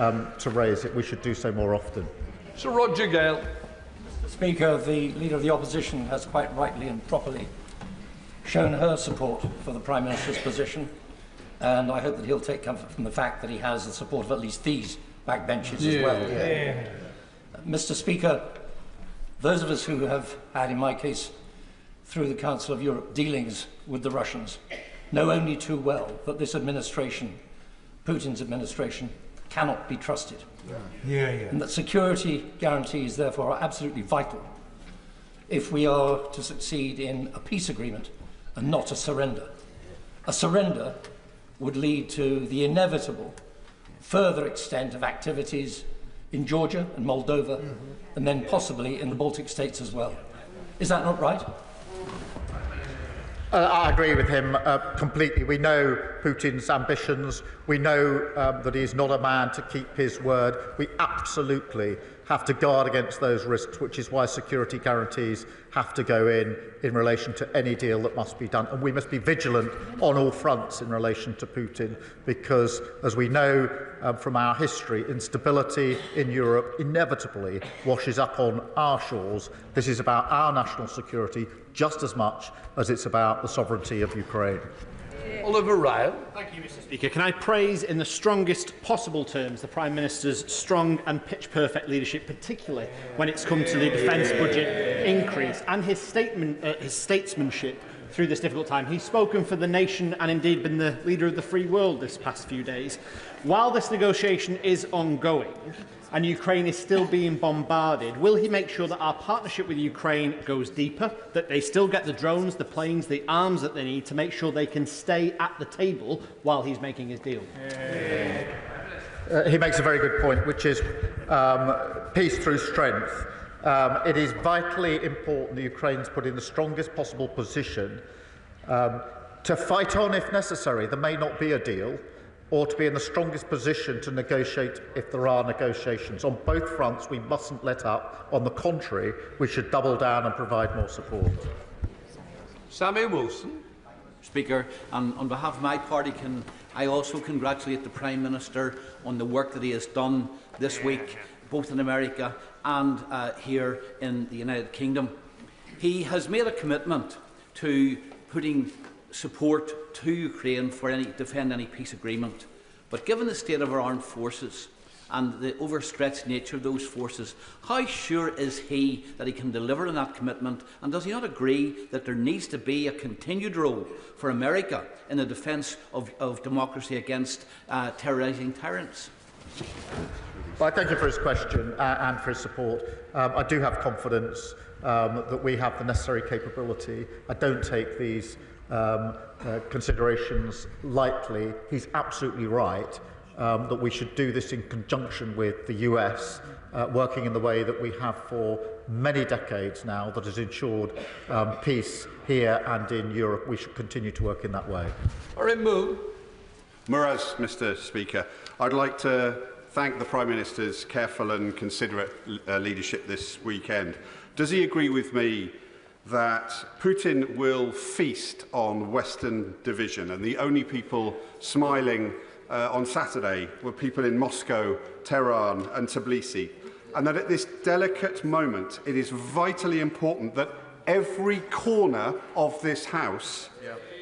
to raise it. We should do so more often. Sir Roger Gale. Mr. Speaker, the Leader of the Opposition has quite rightly and properly shown her support for the Prime Minister's position, and I hope that he'll take comfort from the fact that he has the support of at least these backbenches as well. Mr. Speaker, those of us who have had, in my case, through the Council of Europe, dealings with the Russians, know only too well that this administration, Putin's administration, cannot be trusted. And that security guarantees, therefore, are absolutely vital if we are to succeed in a peace agreement and not a surrender. A surrender would lead to the inevitable further extent of activities in Georgia and Moldova, and then possibly in the Baltic states as well. Is that not right? I agree with him completely. We know Putin's ambitions. We know that he's not a man to keep his word. We absolutely have to guard against those risks, which is why security guarantees have to go in relation to any deal that must be done. And we must be vigilant on all fronts in relation to Putin, because, as we know from our history, instability in Europe inevitably washes up on our shores. This is about our national security just as much as it's about the sovereignty of Ukraine. Oliver Ryan. Thank you, Mr. Speaker. Can I praise in the strongest possible terms the Prime Minister's strong and pitch-perfect leadership, particularly when it's come to the defence budget increase, and his statesmanship through this difficult time. He's spoken for the nation and indeed been the leader of the free world this past few days. While this negotiation is ongoing and Ukraine is still being bombarded, will he make sure that our partnership with Ukraine goes deeper, that they still get the drones, the planes, the arms that they need to make sure they can stay at the table while he's making his deal? He makes a very good point, which is peace through strength. It is vitally important that Ukraine's put in the strongest possible position to fight on if necessary. There may not be a deal, or to be in the strongest position to negotiate if there are negotiations. On both fronts, we mustn't let up. On the contrary, we should double down and provide more support. Sammy Wilson. Speaker, and on behalf of my party, can I also congratulate the Prime Minister on the work that he has done this week, both in America and here in the United Kingdom. He has made a commitment to putting support to Ukraine for defend any peace agreement. But given the state of our armed forces and the overstretched nature of those forces, how sure is he that he can deliver on that commitment? And does he not agree that there needs to be a continued role for America in the defence of democracy against terrorising tyrants? Well, I thank you for his question and for his support. I do have confidence that we have the necessary capability. I don't take these considerations lightly. He's absolutely right that we should do this in conjunction with the US, working in the way that we have for many decades now, that has ensured peace here and in Europe. We should continue to work in that way. Muraz, Mr. Speaker, I'd like to thank the Prime Minister's careful and considerate leadership this weekend. Does he agree with me that Putin will feast on Western division, and the only people smiling on Saturday were people in Moscow, Tehran and Tbilisi, and that at this delicate moment it is vitally important that every corner of this House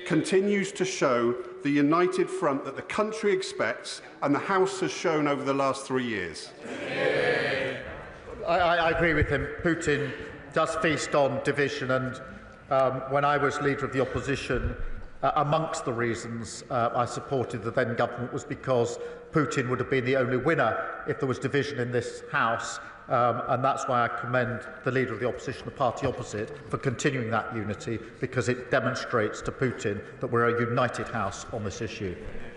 continues to show the united front that the country expects and the House has shown over the last 3 years? I agree with him. Putin does feast on division, and when I was Leader of the Opposition, amongst the reasons I supported the then government was because Putin would have been the only winner if there was division in this House, and that's why I commend the Leader of the Opposition, the party opposite, for continuing that unity, because it demonstrates to Putin that we're a united House on this issue.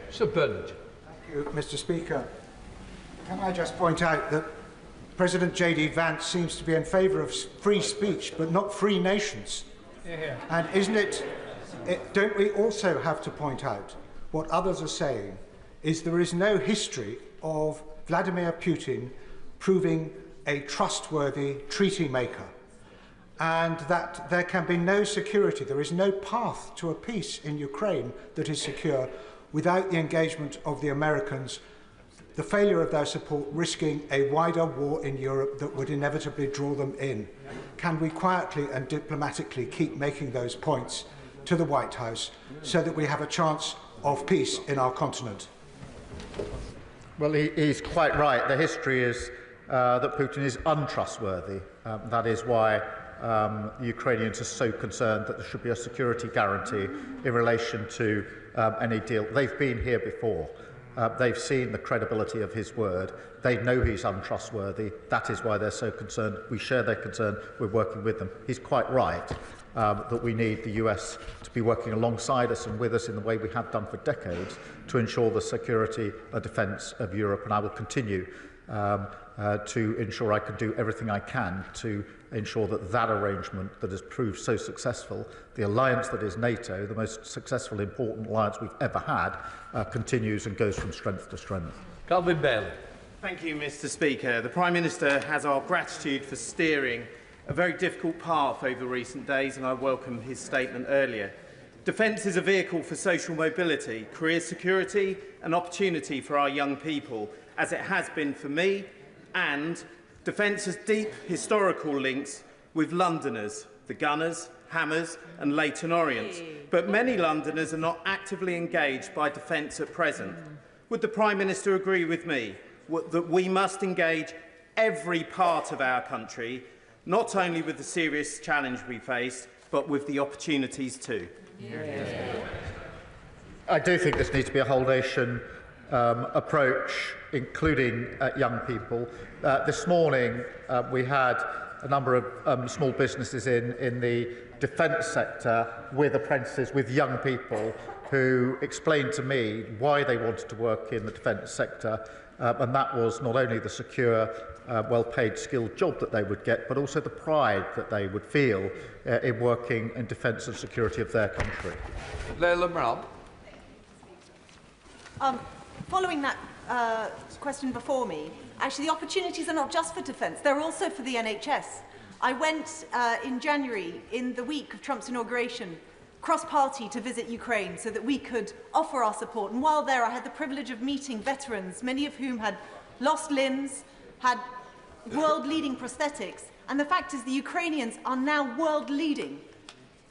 Sir Bernard. Thank you, Mr. Speaker. Can I just point out that President J.D. Vance seems to be in favour of free speech, but not free nations. And don't we also have to point out what others are saying is there is no history of Vladimir Putin proving a trustworthy treaty maker, and that there can be no security, there is no path to a peace in Ukraine that is secure without the engagement of the Americans, the failure of their support risking a wider war in Europe that would inevitably draw them in? Can we quietly and diplomatically keep making those points to the White House so that we have a chance of peace in our continent? Well, he's quite right. The history is that Putin is untrustworthy. That is why the Ukrainians are so concerned that there should be a security guarantee in relation to any deal. They've been here before. They've seen the credibility of his word. They know he's untrustworthy. That is why they're so concerned. We share their concern. We're working with them. He's quite right that we need the US to be working alongside us and with us in the way we have done for decades to ensure the security and defence of Europe. And I will continue to ensure I can do everything I can to ensure that that arrangement that has proved so successful, the alliance that is NATO, the most successful, important alliance we've ever had, continues and goes from strength to strength. Calvin Bailey. Thank you, Mr. Speaker. The Prime Minister has our gratitude for steering a very difficult path over recent days, and I welcome his statement earlier. Defence is a vehicle for social mobility, career security and opportunity for our young people, as it has been for me, and defence has deep historical links with Londoners, the Gunners, Hammers and Leyton Orients. But many Londoners are not actively engaged by defence at present. Would the Prime Minister agree with me that we must engage every part of our country, not only with the serious challenge we face, but with the opportunities too? I do think this needs to be a whole-nation approach, including young people. This morning, we had a number of small businesses in the defence sector with apprentices, with young people, who explained to me why they wanted to work in the defence sector, and that was not only the secure, well-paid, skilled job that they would get, but also the pride that they would feel in working in defence and security of their country. Leila Brown. Following that question before me, actually the opportunities are not just for defence, they're also for the NHS. I went in January, in the week of Trump's inauguration, cross-party to visit Ukraine so that we could offer our support. And while there, I had the privilege of meeting veterans, many of whom had lost limbs, had world-leading prosthetics. And the fact is the Ukrainians are now world-leading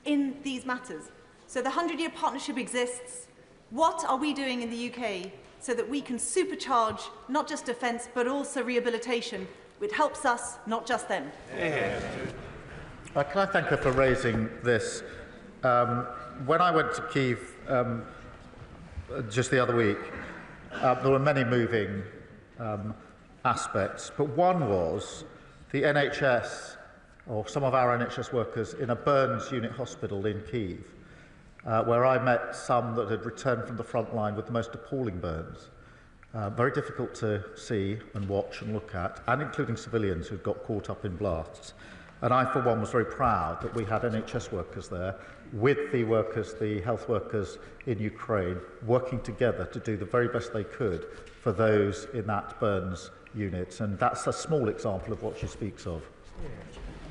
in these matters. So the 100-year partnership exists. What are we doing in the UK so that we can supercharge not just defence but also rehabilitation, which helps us, not just them? Can I thank her for raising this? When I went to Kyiv just the other week, there were many moving aspects, but one was the NHS, or some of our NHS workers, in a burns unit hospital in Kyiv, where I met some that had returned from the front line with the most appalling burns. Very difficult to see and watch and look at, and including civilians who'd got caught up in blasts. And I, for one, was very proud that we had NHS workers there with the workers, the health workers in Ukraine, working together to do the very best they could for those in that burns unit. And that's a small example of what she speaks of.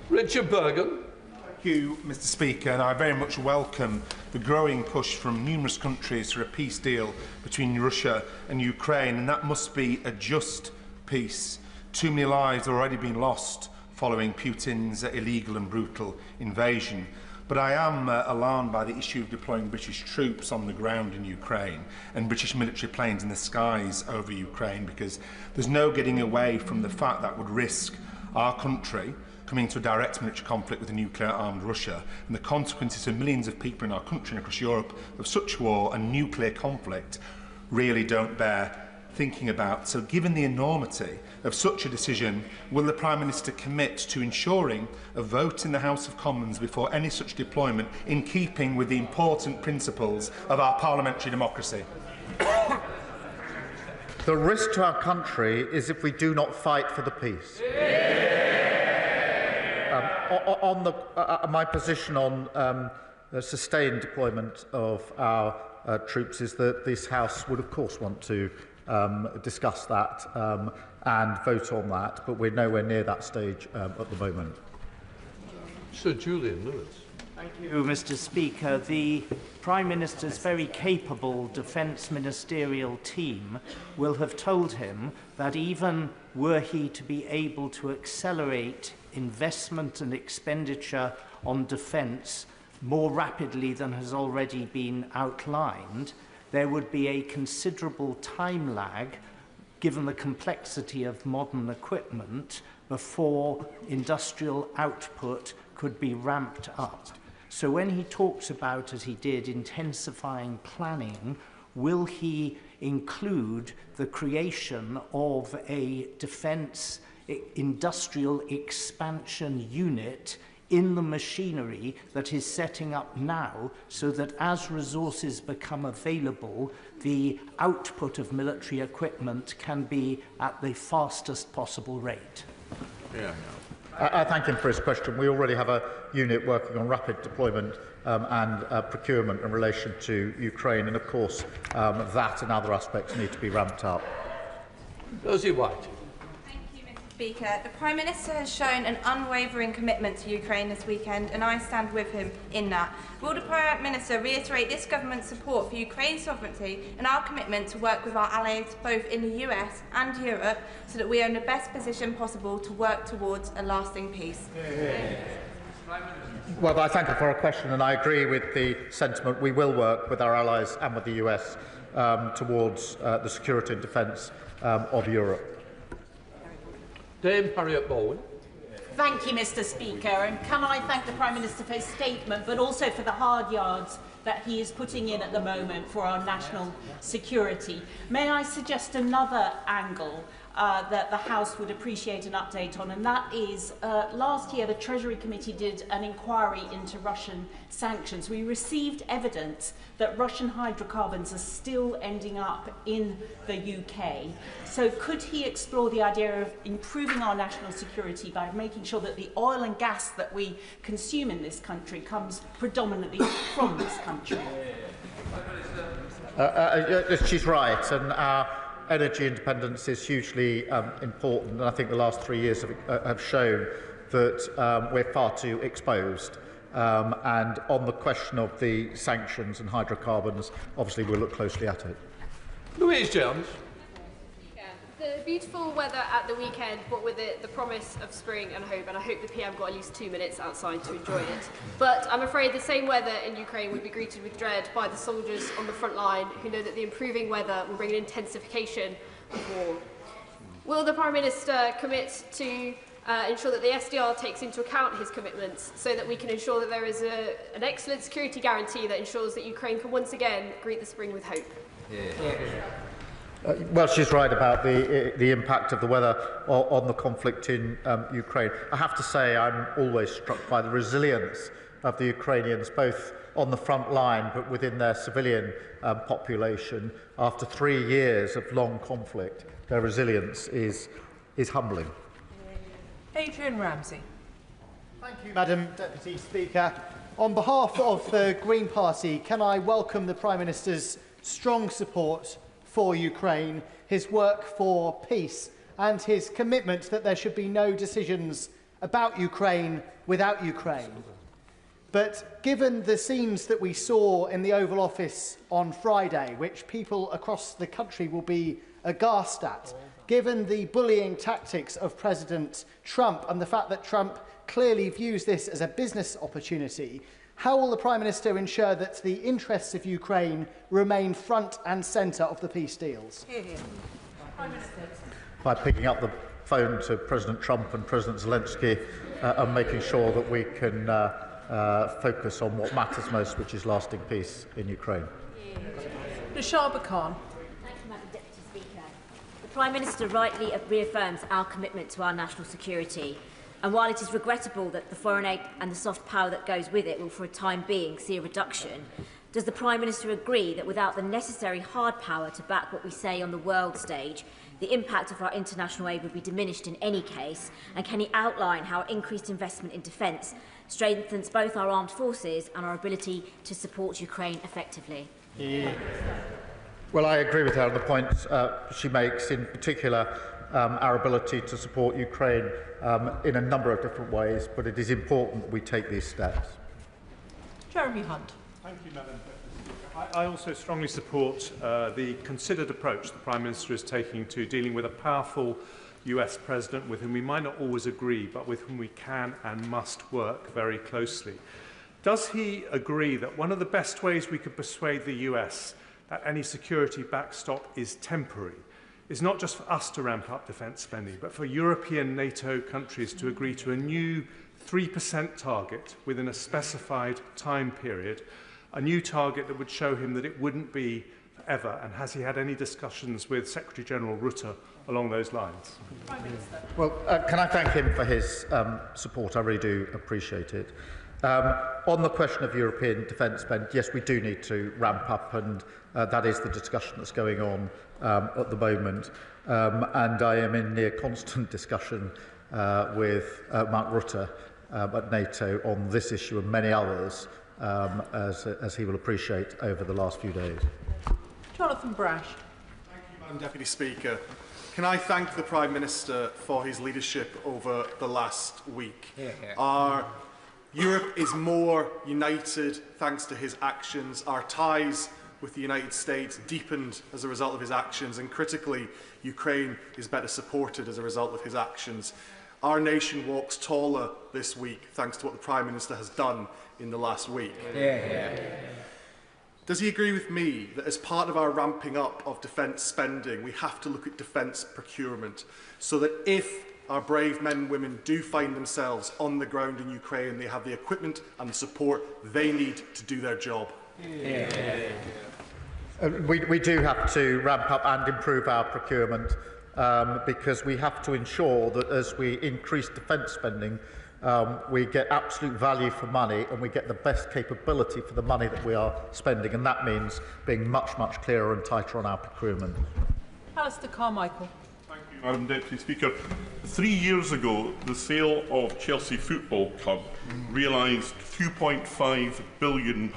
Richard Bergen. Thank you, Mr. Speaker, and I very much welcome the growing push from numerous countries for a peace deal between Russia and Ukraine, and that must be a just peace. Too many lives have already been lost following Putin's illegal and brutal invasion. But I am alarmed by the issue of deploying British troops on the ground in Ukraine and British military planes in the skies over Ukraine, because there's no getting away from the fact that would risk our country coming into a direct military conflict with a nuclear-armed Russia, and the consequences for millions of people in our country and across Europe of such war and nuclear conflict really don't bear thinking about. So given the enormity of such a decision, will the Prime Minister commit to ensuring a vote in the House of Commons before any such deployment, in keeping with the important principles of our parliamentary democracy? The risk to our country is if we do not fight for the peace. My position on the sustained deployment of our troops is that this House would, of course, want to discuss that and vote on that, but we're nowhere near that stage at the moment. Sir Julian Lewis. Thank you, Mr. Speaker. The Prime Minister's very capable defence ministerial team will have told him that even were he to be able to accelerate investment and expenditure on defence more rapidly than has already been outlined, there would be a considerable time lag, given the complexity of modern equipment, before industrial output could be ramped up. So when he talks about, as he did, intensifying planning, will he include the creation of a defence industrial expansion unit in the machinery that is setting up now, so that as resources become available, the output of military equipment can be at the fastest possible rate? Yeah. I thank him for his question. We already have a unit working on rapid deployment and procurement in relation to Ukraine, and of course that and other aspects need to be ramped up. Rosie White. Speaker, the Prime Minister has shown an unwavering commitment to Ukraine this weekend, and I stand with him in that. Will the Prime Minister reiterate this government's support for Ukraine's sovereignty and our commitment to work with our allies both in the US and Europe so that we are in the best position possible to work towards a lasting peace? Well, I thank you for a question, and I agree with the sentiment. We will work with our allies and with the US towards the security and defence of Europe. Dame Harriet Bowen. Thank you, Mr. Speaker, and can I thank the Prime Minister for his statement, but also for the hard yards that he is putting in at the moment for our national security. May I suggest another angle that the House would appreciate an update on, and that is last year the Treasury Committee did an inquiry into Russian sanctions. We received evidence that Russian hydrocarbons are still ending up in the UK. So could he explore the idea of improving our national security by making sure that the oil and gas that we consume in this country comes predominantly from this country? She's right, and our energy independence is hugely important, and I think the last 3 years have shown that we're far too exposed. And on the question of the sanctions and hydrocarbons, obviously we'll look closely at it. Louise Jones. The beautiful weather at the weekend brought with it the promise of spring and hope, and I hope the PM got at least 2 minutes outside to enjoy it. But I'm afraid the same weather in Ukraine would be greeted with dread by the soldiers on the front line, who know that the improving weather will bring an intensification of war. Will the Prime Minister commit to ensure that the SDR takes into account his commitments, so that we can ensure that there is an excellent security guarantee that ensures that Ukraine can once again greet the spring with hope? Well, she's right about the impact of the weather on the conflict in Ukraine. I have to say I'm always struck by the resilience of the Ukrainians, both on the front line but within their civilian population. After 3 years of long conflict, their resilience is humbling. Adrian Ramsey. Thank you, Madam Deputy Speaker. On behalf of the Green Party, can I welcome the Prime Minister's strong support for Ukraine, his work for peace, and his commitment that there should be no decisions about Ukraine without Ukraine. But given the scenes that we saw in the Oval Office on Friday, which people across the country will be aghast at, given the bullying tactics of President Trump and the fact that Trump clearly views this as a business opportunity, how will the Prime Minister ensure that the interests of Ukraine remain front and centre of the peace deals? By picking up the phone to President Trump and President Zelensky and making sure that we can focus on what matters most, which is lasting peace in Ukraine. Nashaba Khan. Thank you, Madam Deputy Speaker. The Prime Minister rightly reaffirms our commitment to our national security. And while it is regrettable that the foreign aid and the soft power that goes with it will for a time being see a reduction, does the Prime Minister agree that without the necessary hard power to back what we say on the world stage, the impact of our international aid would be diminished in any case? And can he outline how increased investment in defence strengthens both our armed forces and our ability to support Ukraine effectively? Well, I agree with her on the points she makes, in particular our ability to support Ukraine in a number of different ways, but it is important that we take these steps. Jeremy Hunt. Thank you, Madam I also strongly support the considered approach the Prime Minister is taking to dealing with a powerful US President with whom we might not always agree, but with whom we can and must work very closely. Does he agree that one of the best ways we could persuade the US that any security backstop is temporary is not just for us to ramp up defence spending, but for European NATO countries to agree to a new 3% target within a specified time period, a new target that would show him that it wouldn't be forever? And has he had any discussions with Secretary-General Rutte along those lines? Prime Minister. Well, can I thank him for his support? I really do appreciate it. On the question of European defence spend, yes, we do need to ramp up, and that is the discussion that's going on at the moment. And I am in near constant discussion with Mark Rutte at NATO on this issue and many others, as he will appreciate over the last few days. Jonathan Brash. Thank you, Madam Deputy Speaker. Can I thank the Prime Minister for his leadership over the last week? Our Europe is more united thanks to his actions. Our ties with the United States deepened as a result of his actions, and critically, Ukraine is better supported as a result of his actions. Our nation walks taller this week thanks to what the Prime Minister has done in the last week. Does he agree with me that as part of our ramping up of defence spending, we have to look at defence procurement, so that if our brave men and women do find themselves on the ground in Ukraine, they have the equipment and the support they need to do their job? We do have to ramp up and improve our procurement because we have to ensure that as we increase defence spending, we get absolute value for money and we get the best capability for the money that we are spending, and that means being much, much clearer and tighter on our procurement. Alistair Carmichael. Thank you, Madam Deputy Speaker. 3 years ago, the sale of Chelsea Football Club realised £2.5 billion,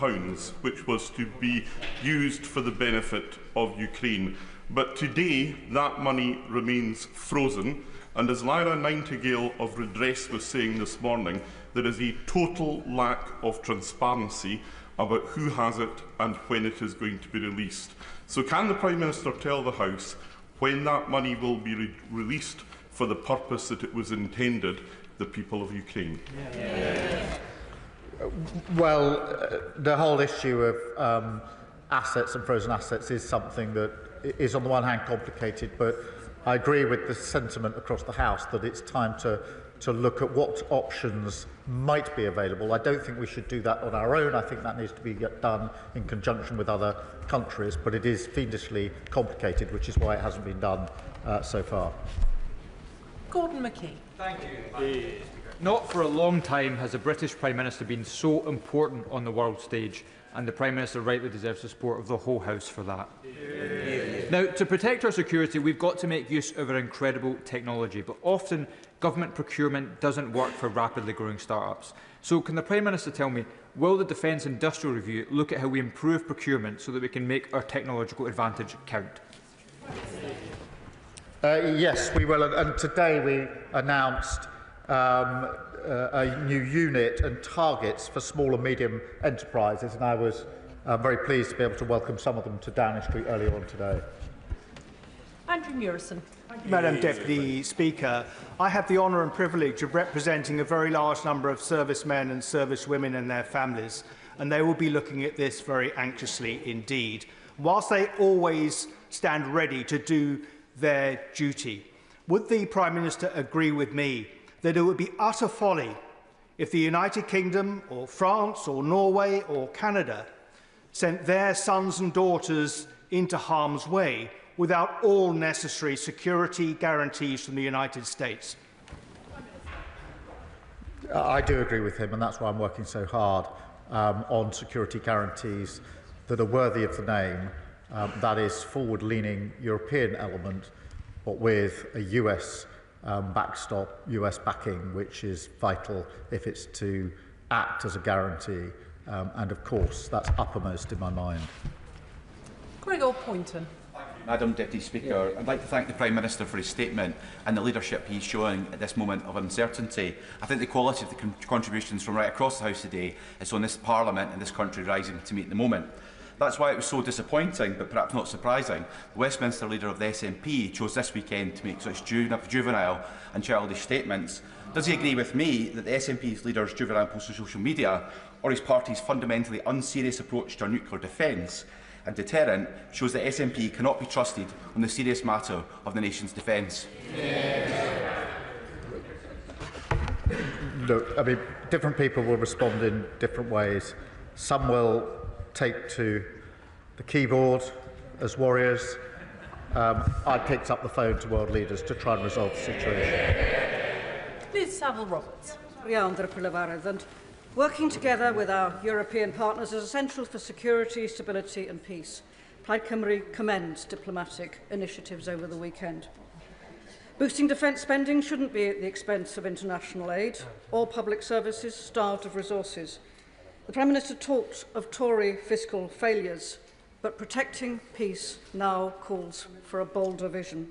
which was to be used for the benefit of Ukraine. But today, that money remains frozen. And as Lyra Nightingale of Redress was saying this morning, there is a total lack of transparency about who has it and when it is going to be released. So can the Prime Minister tell the House when that money will be released for the purpose that it was intended, the people of Ukraine? Well, the whole issue of assets and frozen assets is something that is on the one hand complicated, but I agree with the sentiment across the House that it's time to look at what options might be available. I don't think we should do that on our own. I think that needs to be done in conjunction with other countries, but it is fiendishly complicated, which is why it hasn't been done so far. Gordon McKee. Thank you. Not for a long time has a British Prime Minister been so important on the world stage, and the Prime Minister rightly deserves the support of the whole House for that. Now, to protect our security, we've got to make use of our incredible technology, but often government procurement doesn't work for rapidly growing start-ups. So can the Prime Minister tell me, will the Defence Industrial Review look at how we improve procurement so that we can make our technological advantage count? Yes, we will. And today we announced a new unit and targets for small and medium enterprises, and I was very pleased to be able to welcome some of them to Downing Street earlier on today. Andrew Murison. Madam Deputy Speaker, I have the honour and privilege of representing a very large number of servicemen and servicewomen and their families, and they will be looking at this very anxiously indeed. Whilst they always stand ready to do their duty, would the Prime Minister agree with me that it would be utter folly if the United Kingdom or France or Norway or Canada sent their sons and daughters into harm's way without all necessary security guarantees from the United States? I do agree with him, and that's why I'm working so hard on security guarantees that are worthy of the name. That is forward-leaning European element, but with a US backstop, US backing, which is vital if it's to act as a guarantee. And of course, that's uppermost in my mind. Gregor Poynton. Madam Deputy Speaker, I'd like to thank the Prime Minister for his statement and the leadership he's showing at this moment of uncertainty. I think the quality of the contributions from right across the House today is on this Parliament and this country rising to meet the moment. That's why it was so disappointing, but perhaps not surprising. The Westminster leader of the SNP chose this weekend to make such juvenile and childish statements. Does he agree with me that the SNP's leader's juvenile posts on social media, or his party's fundamentally unserious approach to our nuclear defence and deterrent, shows that SNP cannot be trusted on the serious matter of the nation's defence? Look, I mean, different people will respond in different ways. Some will take to the keyboard as warriors. I picked up the phone to world leaders to try and resolve the situation. Liz Saville-Roberts. WION The World, and working together with our European partners is essential for security, stability and peace. Plaid Cymru commends diplomatic initiatives over the weekend. Boosting defence spending shouldn't be at the expense of international aid or public services starved of resources. The Prime Minister talked of Tory fiscal failures, but protecting peace now calls for a bolder vision.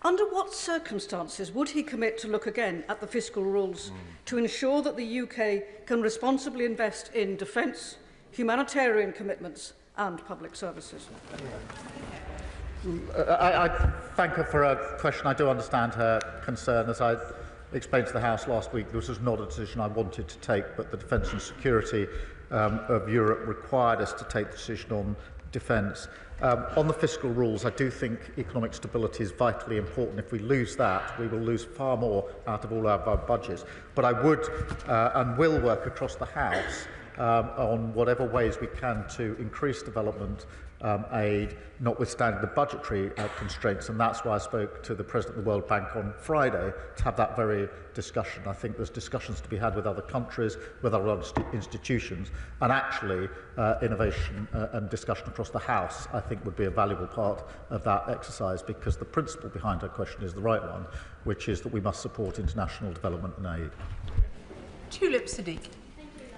Under what circumstances would he commit to look again at the fiscal rules to ensure that the UK can responsibly invest in defence, humanitarian commitments and public services? I thank her for her question. I do understand her concern. As I explained to the House last week, this was not a decision I wanted to take, but the defence and security of Europe required us to take the decision on defence. On the fiscal rules, I do think economic stability is vitally important. If we lose that, we will lose far more out of all our budgets. But I would and will work across the House on whatever ways we can to increase development aid, notwithstanding the budgetary constraints, and that's why I spoke to the President of the World Bank on Friday to have that very discussion. I think there's discussions to be had with other countries, with other institutions, and actually innovation and discussion across the House, I think, would be a valuable part of that exercise, because the principle behind her question is the right one, which is that we must support international development and aid. Tulip Siddiq.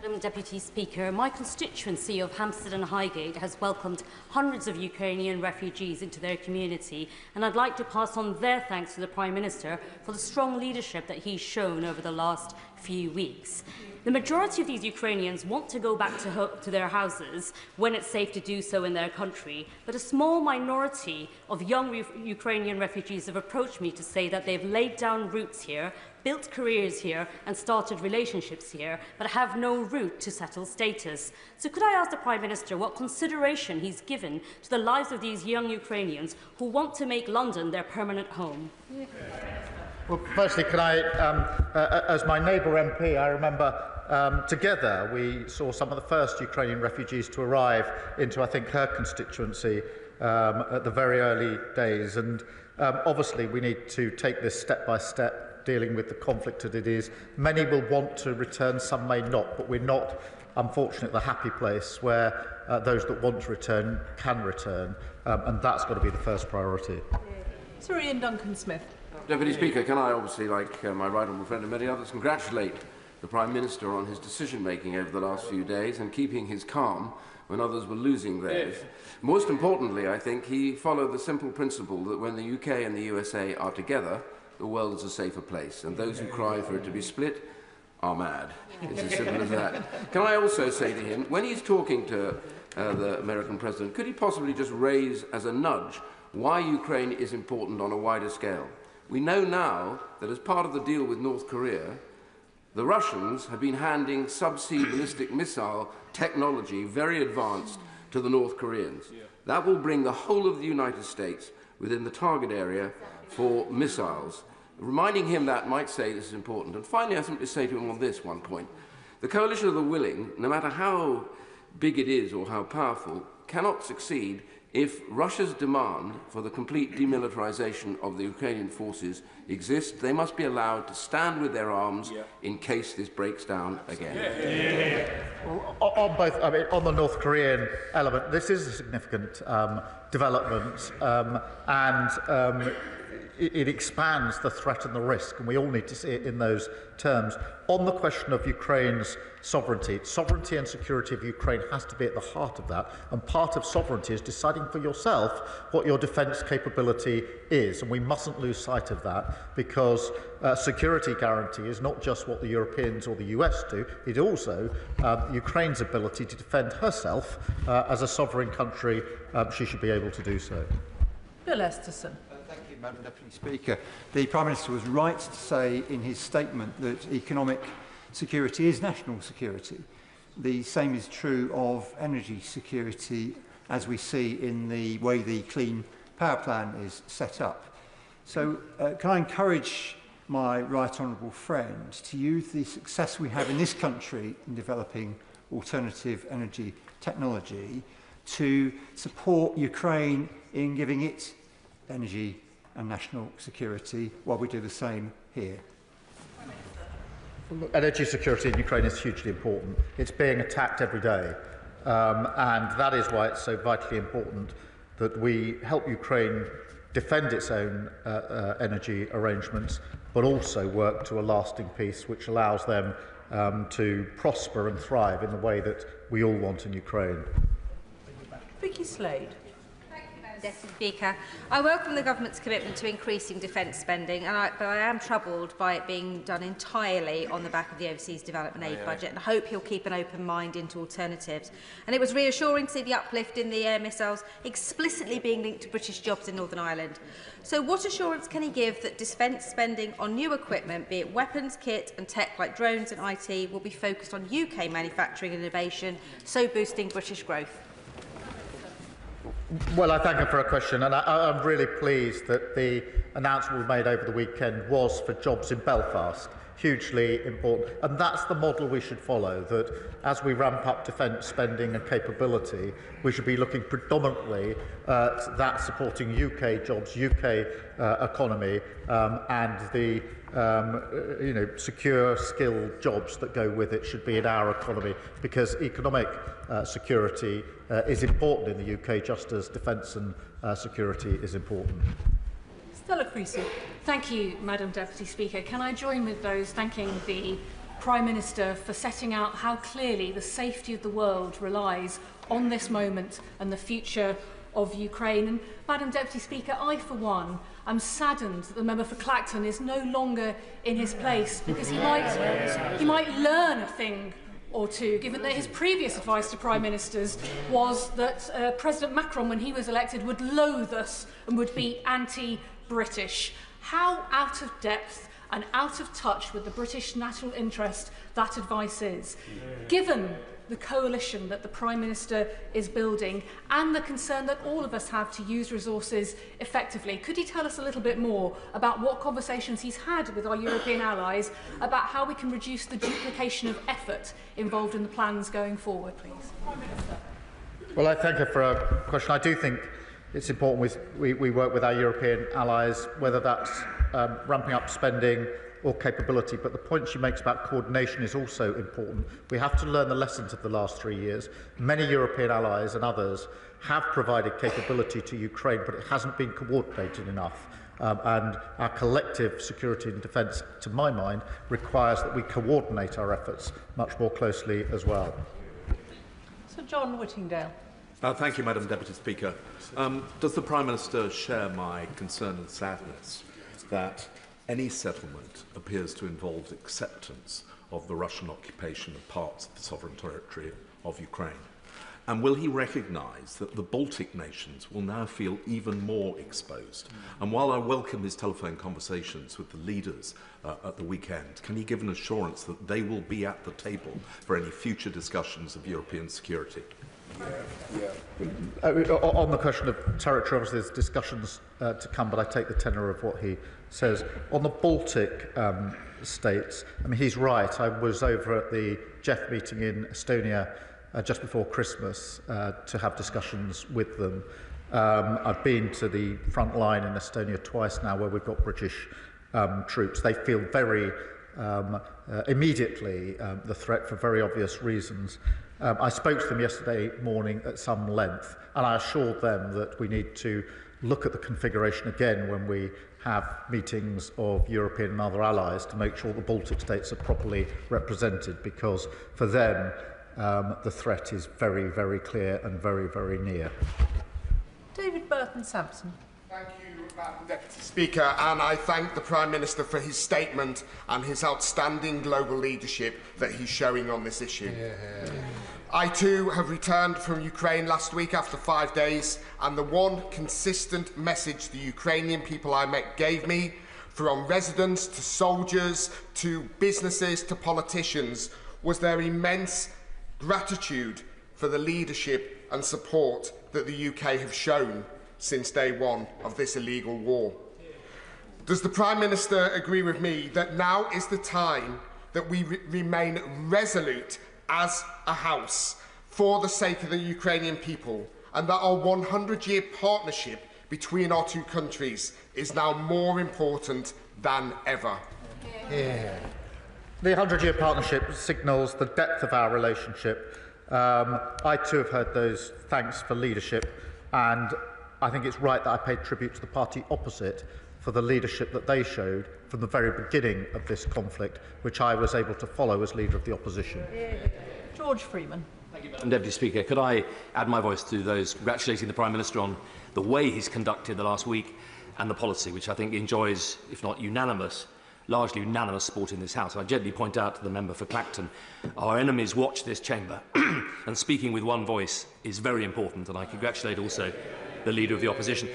Madam Deputy Speaker, my constituency of Hampstead and Highgate has welcomed hundreds of Ukrainian refugees into their community, and I'd like to pass on their thanks to the Prime Minister for the strong leadership that he's shown over the last few weeks. The majority of these Ukrainians want to go back to their houses when it's safe to do so in their country, but a small minority of young Ukrainian refugees have approached me to say that they've laid down roots here, built careers here and started relationships here, but have no route to settled status. So could I ask the Prime Minister what consideration he's given to the lives of these young Ukrainians who want to make London their permanent home? Well, firstly, can I, as my neighbour MP, I remember together we saw some of the first Ukrainian refugees to arrive into, I think, her constituency at the very early days. And obviously we need to take this step by step, dealing with the conflict that it is. Many will want to return, some may not, but we're not, unfortunately, at the happy place where those that want to return can return, and that's got to be the first priority. Sir Ian Duncan-Smith. Deputy Speaker, can I obviously, like my right honourable friend and many others, congratulate the Prime Minister on his decision-making over the last few days and keeping his calm when others were losing theirs. Most importantly, I think he followed the simple principle that when the UK and the USA are together, the world is a safer place, and those who cry for it to be split are mad. It's as simple as that. Can I also say to him, when he's talking to the American President, could he possibly just raise as a nudge why Ukraine is important on a wider scale? We know now that as part of the deal with North Korea, the Russians have been handing subsea ballistic missile technology, very advanced, to the North Koreans. That will bring the whole of the United States within the target area for missiles. Reminding him that might say this is important. And finally, I simply say to him on this one point. The coalition of the willing, no matter how big it is or how powerful, cannot succeed if Russia's demand for the complete demilitarization of the Ukrainian forces exists. They must be allowed to stand with their arms in case this breaks down again. Well, on both, I mean, on the North Korean element, this is a significant development, and it expands the threat and the risk, and we all need to see it in those terms. On the question of Ukraine's sovereignty and security of Ukraine has to be at the heart of that, and part of sovereignty is deciding for yourself what your defence capability is, and we mustn't lose sight of that, because security guarantee is not just what the Europeans or the US do, it also Ukraine's ability to defend herself as a sovereign country. She should be able to do so. Bill Esterson. Thank you, Madam Deputy Speaker. The Prime Minister was right to say in his statement that economic security is national security. The same is true of energy security, as we see in the way the Clean Power Plan is set up. So can I encourage my right honourable friend to use the success we have in this country in developing alternative energy technology to support Ukraine in giving it energy and national security while we do the same here? Energy security in Ukraine is hugely important. It's being attacked every day, and that is why it's so vitally important that we help Ukraine defend its own energy arrangements, but also work to a lasting peace which allows them to prosper and thrive in the way that we all want in Ukraine. Vicky Slade. Deputy Speaker, I welcome the government's commitment to increasing defence spending, but I am troubled by it being done entirely on the back of the overseas development aid budget, and I hope he'll keep an open mind into alternatives. And it was reassuring to see the uplift in the air missiles explicitly being linked to British jobs in Northern Ireland. So what assurance can he give that defence spending on new equipment, be it weapons, kit and tech like drones and IT, will be focused on UK manufacturing and innovation, so boosting British growth? Well, I thank her for a question, and I'm really pleased that the announcement we made over the weekend was for jobs in Belfast. Hugely important, and that's the model we should follow, that as we ramp up defence spending and capability, we should be looking predominantly at that supporting UK jobs, UK economy, and the secure, skilled jobs that go with it should be in our economy, because economic security is important in the UK, just as defence and security is important. Stella Creasy. Thank you, Madam Deputy Speaker. Can I join with those thanking the Prime Minister for setting out how clearly the safety of the world relies on this moment and the future of Ukraine. And Madam Deputy Speaker, I for one am saddened that the member for Clacton is no longer in his place, because he might learn a thing or two, given that his previous advice to Prime Ministers was that President Macron, when he was elected, would loathe us and would be anti-British. How out of depth and out of touch with the British national interest that advice is, given the coalition that the Prime Minister is building and the concern that all of us have to use resources effectively. Could he tell us a little bit more about what conversations he's had with our European allies about how we can reduce the duplication of effort involved in the plans going forward, please? Well, I thank her for a question. I do think it's important we work with our European allies, whether that's ramping up spending or capability, but the point she makes about coordination is also important. We have to learn the lessons of the last 3 years. Many European allies and others have provided capability to Ukraine, but it hasn't been coordinated enough. And our collective security and defence, to my mind, requires that we coordinate our efforts much more closely as well. Sir John Whittingdale. Thank you, Madam Deputy Speaker. Does the Prime Minister share my concern and sadness that any settlement appears to involve acceptance of the Russian occupation of parts of the sovereign territory of Ukraine? And will he recognise that the Baltic nations will now feel even more exposed? And while I welcome his telephone conversations with the leaders at the weekend, can he give an assurance that they will be at the table for any future discussions of European security? On the question of territory, obviously there's discussions to come, but I take the tenor of what he says. On the Baltic states, I mean, he's right. I was over at the GEF meeting in Estonia just before Christmas to have discussions with them. I've been to the front line in Estonia twice now, where we've got British troops. They feel very immediately the threat for very obvious reasons. I spoke to them yesterday morning at some length, and I assured them that we need to look at the configuration again when we have meetings of European and other allies to make sure the Baltic states are properly represented, because for them the threat is very, very clear and very, very near. David Burton-Sampson. Thank you, Madam Deputy Speaker, and I thank the Prime Minister for his statement and his outstanding global leadership that he's showing on this issue. I too have returned from Ukraine last week after 5 days, and the one consistent message the Ukrainian people I met gave me, from residents to soldiers to businesses to politicians, was their immense gratitude for the leadership and support that the UK have shown since day one of this illegal war. Does the Prime Minister agree with me that now is the time that we remain resolute as a House for the sake of the Ukrainian people, and that our 100-year partnership between our two countries is now more important than ever? The 100-year partnership signals the depth of our relationship. I too have heard those thanks for leadership, and I think it's right that I pay tribute to the party opposite for the leadership that they showed from the very beginning of this conflict, which I was able to follow as Leader of the Opposition. George Freeman. Thank you, Madam Deputy Speaker. Could I add my voice to those congratulating the Prime Minister on the way he's conducted the last week and the policy, which I think enjoys, if not unanimous, largely unanimous support in this House. I gently point out to the member for Clacton, our enemies watch this chamber, and speaking with one voice is very important, and I congratulate also the Leader of the Opposition.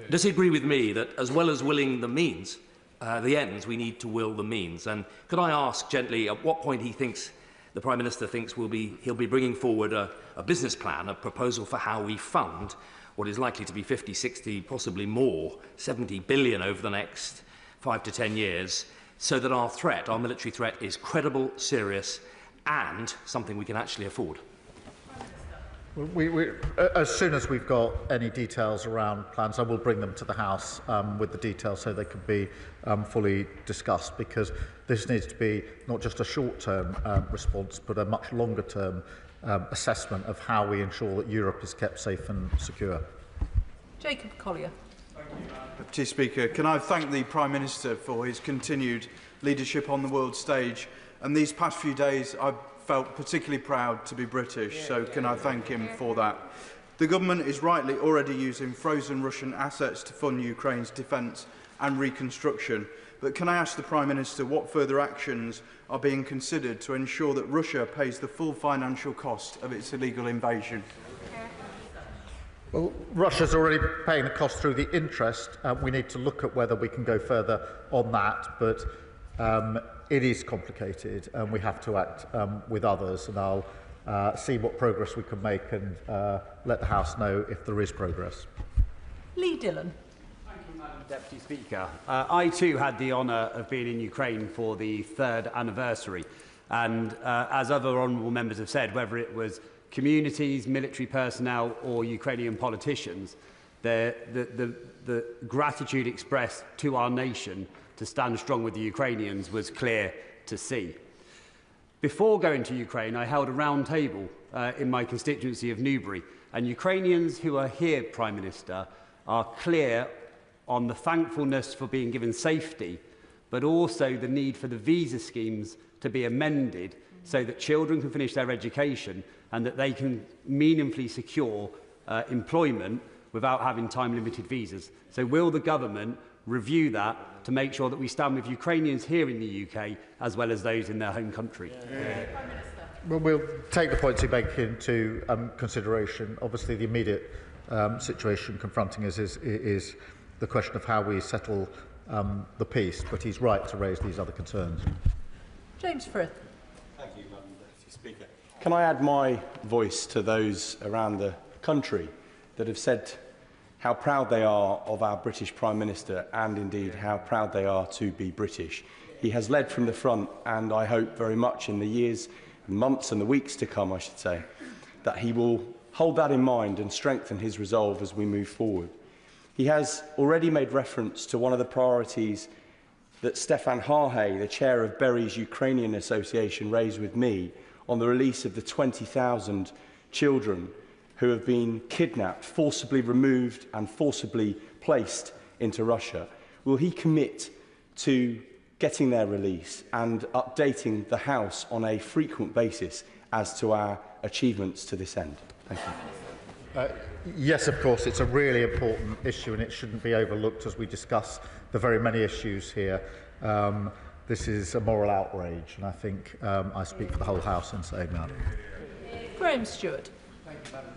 Does he agree with me that, as well as willing the means, the ends, we need to will the means? And could I ask gently at what point he thinks, the Prime Minister thinks he'll be bringing forward a business plan, a proposal for how we fund what is likely to be 50, 60, possibly more, 70 billion over the next 5 to 10 years, so that our threat, our military threat, is credible, serious, and something we can actually afford? As soon as we've got any details around plans, I will bring them to the House with the details so they can be fully discussed, because this needs to be not just a short-term response, but a much longer-term assessment of how we ensure that Europe is kept safe and secure. Jacob Collier. Deputy Speaker, can I thank the Prime Minister for his continued leadership on the world stage? And these past few days, I've felt particularly proud to be British, so can I thank him for that? The government is rightly already using frozen Russian assets to fund Ukraine's defence and reconstruction, but can I ask the Prime Minister what further actions are being considered to ensure that Russia pays the full financial cost of its illegal invasion? Well, Russia's already paying the cost through the interest. We need to look at whether we can go further on that, but it is complicated and we have to act with others, and I'll see what progress we can make and let the House know if there is progress. Lee Dillon. Thank you, Madam Deputy Speaker. I too had the honour of being in Ukraine for the 3rd anniversary, and as other honourable members have said, whether it was communities, military personnel or Ukrainian politicians, the gratitude expressed to our nation to stand strong with the Ukrainians was clear to see. Before going to Ukraine, I held a round table in my constituency of Newbury, and Ukrainians who are here, Prime Minister, are clear on the thankfulness for being given safety, but also the need for the visa schemes to be amended so that children can finish their education and that they can meaningfully secure employment without having time-limited visas. So will the government review that to make sure that we stand with Ukrainians here in the UK as well as those in their home country? Well, we'll take the points you make into consideration. Obviously, the immediate situation confronting us is the question of how we settle the peace, but he's right to raise these other concerns. James Frith. Thank you, Madam Deputy Speaker. Can I add my voice to those around the country that have said how proud they are of our British Prime Minister and indeed how proud they are to be British. He has led from the front, and I hope very much in the years and months and the weeks to come, I should say, that he will hold that in mind and strengthen his resolve as we move forward. He has already made reference to one of the priorities that Stefan Harhe, the chair of Berry's Ukrainian Association, raised with me on the release of the 20,000 children who have been kidnapped, forcibly removed and forcibly placed into Russia, will he commit to getting their release and updating the House on a frequent basis as to our achievements to this end? Thank you. Yes, of course, it's a really important issue and it shouldn't be overlooked as we discuss the very many issues here. This is a moral outrage, and I think I speak for the whole House in saying that. Graham Stewart.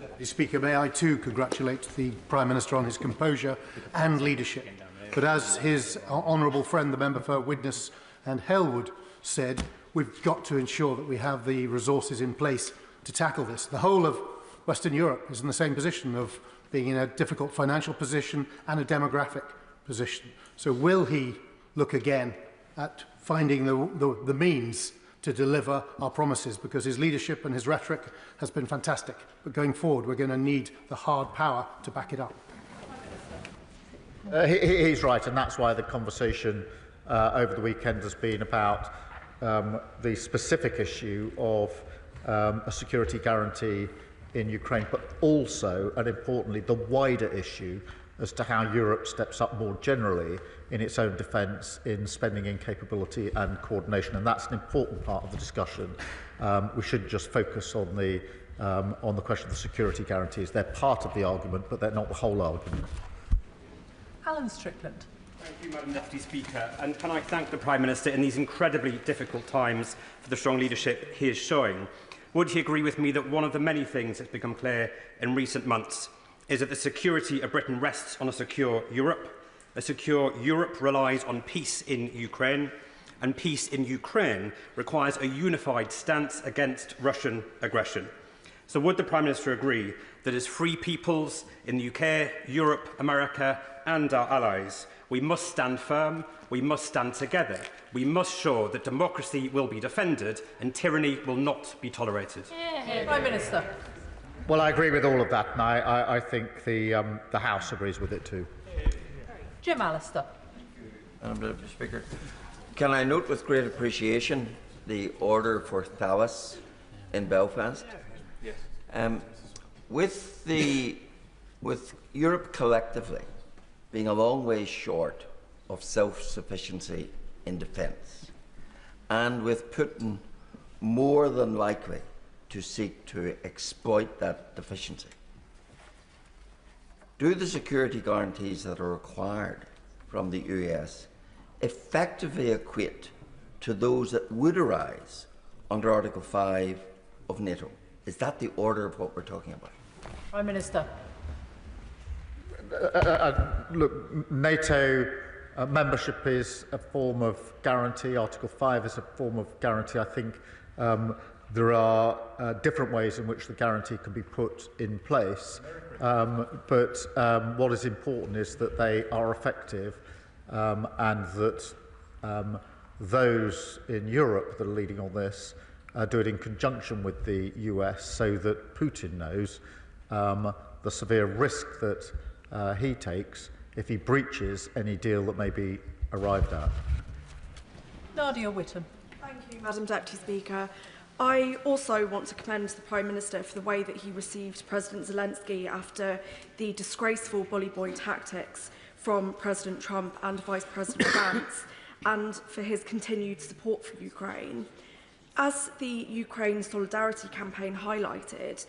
Deputy Speaker, may I too congratulate the Prime Minister on his composure and leadership. But as his honourable friend, the member for Widnes and Hellwood, said, we've got to ensure that we have the resources in place to tackle this. The whole of Western Europe is in the same position of being in a difficult financial position and a demographic position. So will he look again at finding the means to deliver our promises, because his leadership and his rhetoric has been fantastic. But going forward, we're going to need the hard power to back it up. He's right, and that's why the conversation over the weekend has been about the specific issue of a security guarantee in Ukraine, but also, and importantly, the wider issue as to how Europe steps up more generally in its own defence, in spending in capability and coordination, and that's an important part of the discussion. We shouldn't just focus on the question of the security guarantees. They're part of the argument, but they're not the whole argument. Alan Strickland. Thank you, Madam Deputy Speaker. And can I thank the Prime Minister in these incredibly difficult times for the strong leadership he is showing? Would he agree with me that one of the many things that's become clear in recent months is that the security of Britain rests on a secure Europe? A secure Europe relies on peace in Ukraine, and peace in Ukraine requires a unified stance against Russian aggression. So would the Prime Minister agree that as free peoples in the UK, Europe, America and our allies, we must stand firm, we must stand together, we must show that democracy will be defended and tyranny will not be tolerated? Prime Minister. Well, I agree with all of that, and I think the House agrees with it too. Jim Allister. Madam Deputy Speaker, can I note with great appreciation the order for Thawas in Belfast? Yes. With Europe collectively being a long way short of self-sufficiency in defence, and with Putin more than likely to seek to exploit that deficiency, do the security guarantees that are required from the US effectively equate to those that would arise under Article 5 of NATO? Is that the order of what we're talking about? Prime Minister. Look, NATO membership is a form of guarantee. Article 5 is a form of guarantee. I think there are different ways in which the guarantee can be put in place. But what is important is that they are effective and that those in Europe that are leading on this do it in conjunction with the US so that Putin knows the severe risk that he takes if he breaches any deal that may be arrived at. Nadia Whitten. Thank you, Madam Deputy Speaker. I also want to commend the Prime Minister for the way that he received President Zelensky after the disgraceful bully boy tactics from President Trump and Vice President Vance, and for his continued support for Ukraine. As the Ukraine Solidarity Campaign highlighted,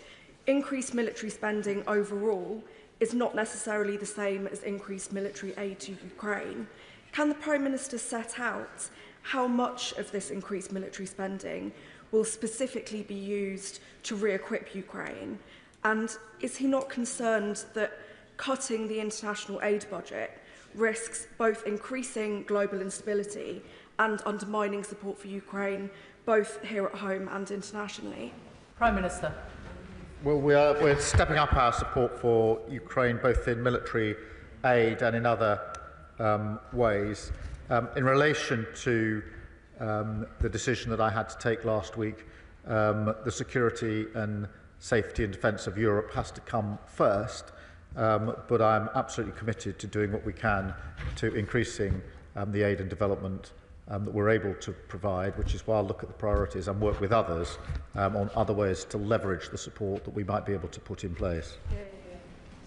increased military spending overall is not necessarily the same as increased military aid to Ukraine. Can the Prime Minister set out how much of this increased military spending will specifically be used to re-equip Ukraine? And is he not concerned that cutting the international aid budget risks both increasing global instability and undermining support for Ukraine, both here at home and internationally? Prime Minister. Well, we're stepping up our support for Ukraine, both in military aid and in other ways. In relation to the decision that I had to take last week, the security and safety and defence of Europe has to come first, but I'm absolutely committed to doing what we can to increasing the aid and development that we're able to provide, which is why I'll look at the priorities and work with others on other ways to leverage the support that we might be able to put in place.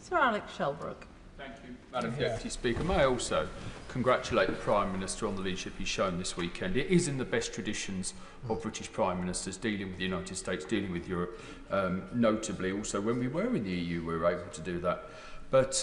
Sir Alex Shelbrooke. Thank you, Madam Deputy Speaker. May I also congratulate the Prime Minister on the leadership he's shown this weekend. It is in the best traditions of British Prime Ministers dealing with the United States, dealing with Europe, notably also when we were in the EU we were able to do that. But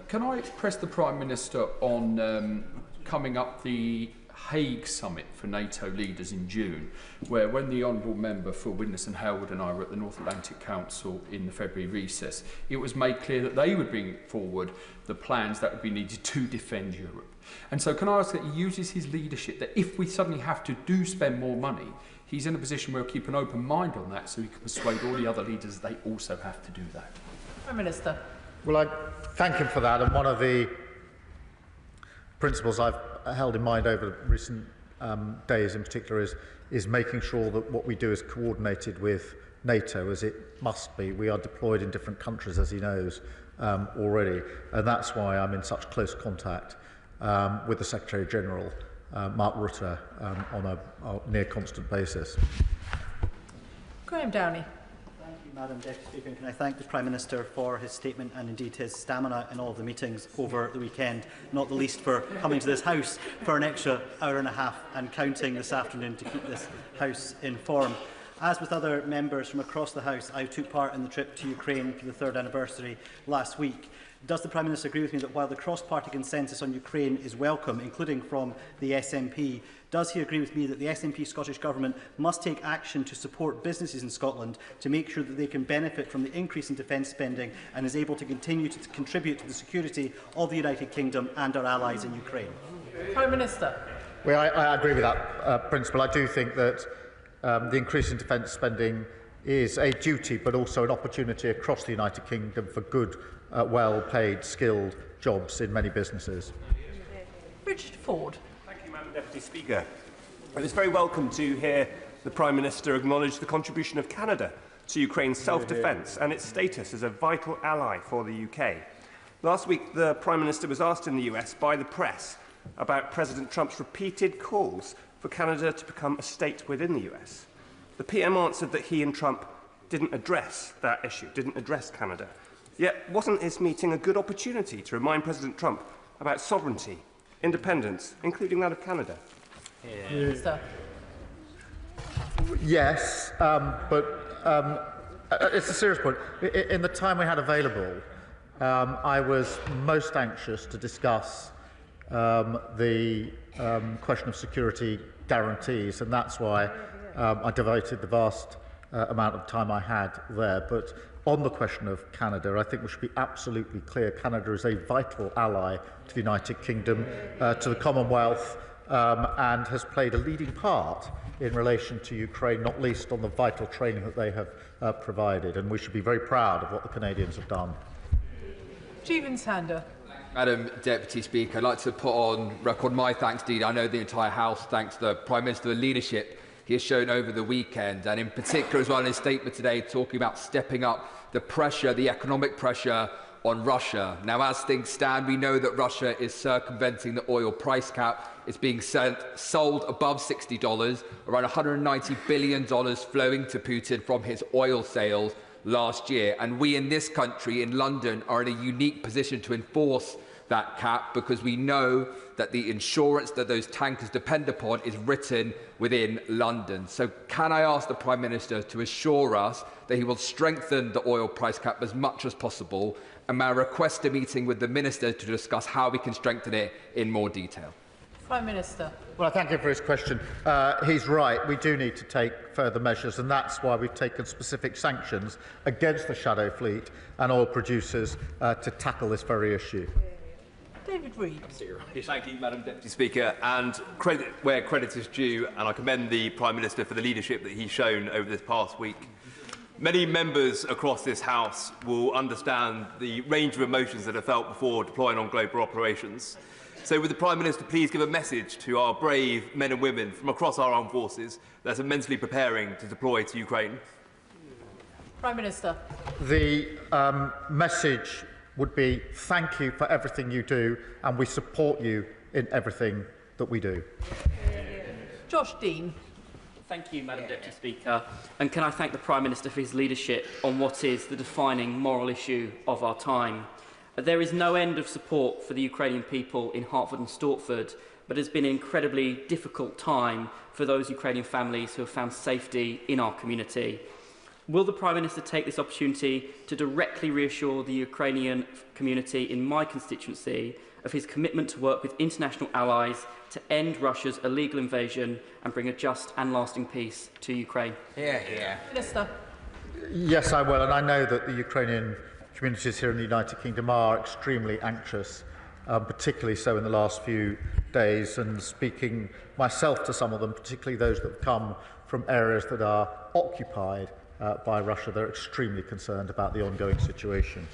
can I press the Prime Minister on coming up the Hague summit for NATO leaders in June, where when the Honourable Member for Widnes and Halewood and I were at the North Atlantic Council in the February recess, it was made clear that they would bring forward the plans that would be needed to defend Europe. And so can I ask that he uses his leadership, that if we suddenly have to spend more money, he's in a position where he'll keep an open mind on that so he can persuade all the other leaders that they also have to do that. Prime Minister. Well, I thank him for that, and one of the principles I've held in mind over recent days in particular is making sure that what we do is coordinated with NATO, as it must be. We are deployed in different countries, as he knows, already, and that's why I'm in such close contact with the Secretary-General, Mark Rutte, on a near constant basis. Graham Downey. Madam Deputy Speaker, and can I thank the Prime Minister for his statement and indeed his stamina in all of the meetings over the weekend, not the least for coming to this House for an extra hour and a half and counting this afternoon to keep this House informed. As with other members from across the House, I took part in the trip to Ukraine for the 3rd anniversary last week. Does the Prime Minister agree with me that while the cross-party consensus on Ukraine is welcome, including from the SNP, does he agree with me that the SNP Scottish Government must take action to support businesses in Scotland to make sure that they can benefit from the increase in defence spending and is able to continue to contribute to the security of the United Kingdom and our allies in Ukraine? Prime Minister. Well, I agree with that principle. I do think that the increase in defence spending is a duty, but also an opportunity across the United Kingdom for good, well-paid, skilled jobs in many businesses. Richard Ford. Thank you, Madam Deputy Speaker. It was very welcome to hear the Prime Minister acknowledge the contribution of Canada to Ukraine's self-defence and its status as a vital ally for the UK. Last week, the Prime Minister was asked in the US by the press about President Trump's repeated calls for Canada to become a state within the US. The PM answered that he and Trump didn't address that issue, didn't address Canada. Yet, wasn't this meeting a good opportunity to remind President Trump about sovereignty, independence, including that of Canada? Minister. Yes, but it's a serious point. In the time we had available, I was most anxious to discuss the question of security guarantees, and that's why I devoted the vast amount of time I had there. But on the question of Canada, I think we should be absolutely clear. Canada is a vital ally to the United Kingdom, to the Commonwealth, and has played a leading part in relation to Ukraine, not least on the vital training that they have provided. And we should be very proud of what the Canadians have done. Jeevan Sander. Madam Deputy Speaker, I'd like to put on record my thanks indeed. I know the entire House thanks the Prime Minister for the leadership he has shown over the weekend, and in particular as well in his statement today talking about stepping up the pressure, the economic pressure on Russia. Now, as things stand, we know that Russia is circumventing the oil price cap. It's being sold above $60, around $190 billion flowing to Putin from his oil sales last year. And we in this country, in London, are in a unique position to enforce that cap because we know that the insurance that those tankers depend upon is written within London. So can I ask the Prime Minister to assure us that he will strengthen the oil price cap as much as possible, and may I request a meeting with the Minister to discuss how we can strengthen it in more detail? Prime Minister. Well, I thank him for his question. He's right. We do need to take further measures, and that's why we've taken specific sanctions against the shadow fleet and oil producers to tackle this very issue. David Reid. Thank you, Madam Deputy Speaker. And credit where credit is due, and I commend the Prime Minister for the leadership that he's shown over this past week. Many members across this House will understand the range of emotions that are felt before deploying on global operations. So would the Prime Minister please give a message to our brave men and women from across our armed forces that are mentally preparing to deploy to Ukraine? Prime Minister. The message would be thank you for everything you do, and we support you in everything that we do. Josh Dean. Thank you, Madam Deputy Speaker. And can I thank the Prime Minister for his leadership on what is the defining moral issue of our time. There is no end of support for the Ukrainian people in Hertford and Stortford, but it has been an incredibly difficult time for those Ukrainian families who have found safety in our community. Will the Prime Minister take this opportunity to directly reassure the Ukrainian community in my constituency of his commitment to work with international allies to end Russia's illegal invasion and bring a just and lasting peace to Ukraine? Minister. Yes, I will, and I know that the Ukrainian communities here in the United Kingdom are extremely anxious, particularly so in the last few days, and speaking myself to some of them, particularly those that have come from areas that are occupied by Russia. They're extremely concerned about the ongoing situation.